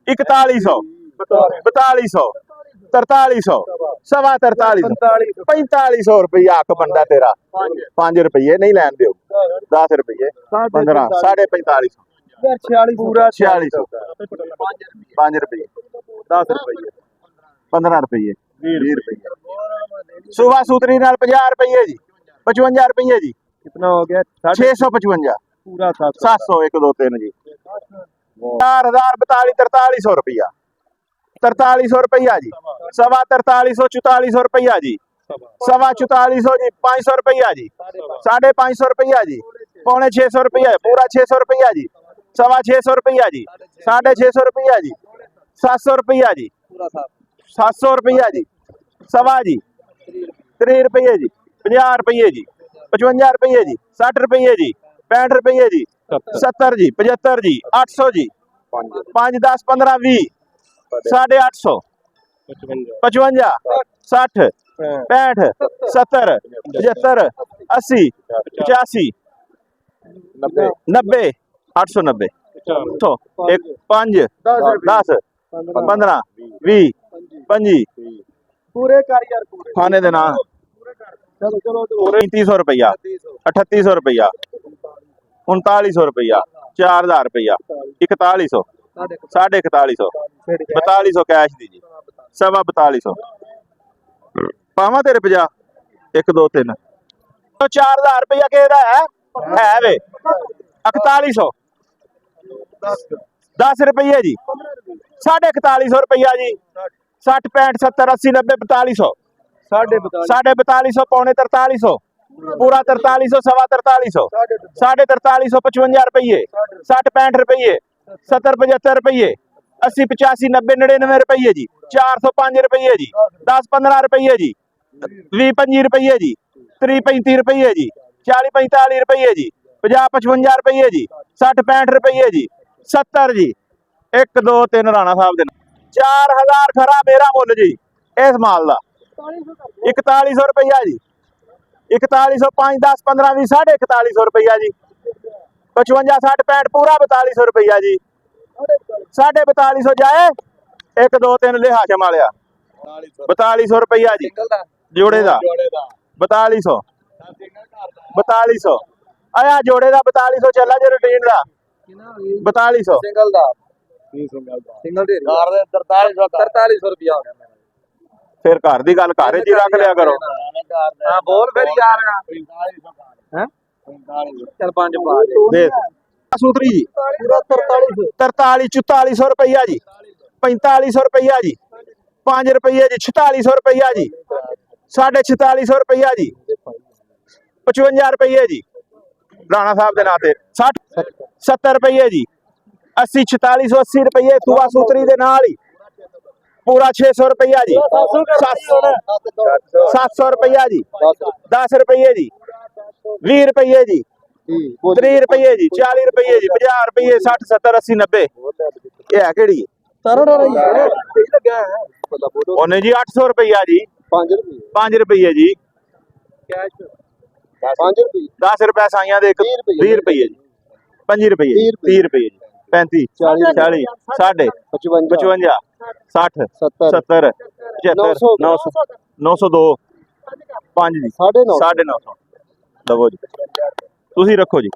4100 4200 4300 सवा 4300 4500 रुपया आख बंदा तेरा 5 रुपये नहीं लैन दो 10 रुपये 15 4550 पूरा 4600 5 रुपये 10 रुपये 15 रुपये 20 रुपये सुबह सूत्री नाल 50 रुपये जी 55 रुपये जी कितना हो गया 655 पूरा 700 1 2 3 जी 4000 42 4300 रुपया 4300 रुपया जी सवा 4300 4400 रुपया जी सवा 4400 जी 500 रुपया जी 550 रुपया जी पौने 600 रुपया पूरा 600 रुपया जी सवा 600 रुपया जी 650 रुपया जी 700 रुपया जी 700 रुपया जी सवा जी 30 रुपये जी 50 रुपये जी 55 रुपये जी 60 रुपये जी 65 रुपये जी 70 जी 75 जी 800 जी 5 10 15 20 850 55 60 65 70 75 80 85 90 890 एक 5 10 15 20 25 पूरे कारीगर पूरे खाने देना चलो चलो 3500 रुपया 3800 रुपया 3900 रुपया 4000 रुपया 4100 4150 4200 कैश दीजिए सवा 4200 पावा तेरे 50 1 2 3 तो 4000 रुपया केदा है वे 4100 10 रुपये जी 4150 रुपया जी 60 65 70 80 90 4200 4250 पौने 4300 पूरा 4300 सवा 4300 4350 55 रुपये 60 65 रुपये 70 75 रुपये 80 85 90 99 रुपये जी 405 रुपये जी 10 15 रुपये जी 20 25 रुपये जी 30 35 रुपये जी 40 45 रुपये जी 50 55 रुपये जी 60 65 रुपये जी 70 जी 1 2 3 राणा साहब दे 4000 खरा मेरा मुल जी इस माल का 4100 रुपया जी 4100 5 10 15 20 4150 रुपया जी 55 60 65 पूरा 4200 रुपया जी 4250 जाए 1 2 3 लिहा शमालिया 4200 रुपया जी जोड़े का 4200 4200 आया जोड़े का 4200 चला जो रूटीन का 4200 सिंगल दा सिंगल दे 4300 रुपया हो गया फिर घर की गल घर जी रख लिया करो हां बोल फिर यार हैं चल 5 पा दे सूत्री जी पूरा 4300 43 4400 रुपया जी 4500 रुपया जी 5 रुपये जी 4600 रुपया जी 4650 रुपया जी 55 रुपये जी राणा साहब के नाते 60 70 रुपये जी 80 4680 रुपये सुबह सूत्री के नाल ही पूरा 600 रुपया जी 700 रुपया जी 10 रुपये जी 20 रुपये जी 30 रुपये जी 40 रुपये जी 50 रुपये 60 70 80 90 ये है केड़ी ओने जी 800 रुपया जी 5 रुपये जी 10 रुपया साइया दे 20 रुपये जी 5 रुपये 30 रुपये जी 35 40 60 55 60 70 75 900 902 5 जी 950 ਲਵੋ ਜੀ ਤੁਸੀਂ ਰੱਖੋ ਜੀ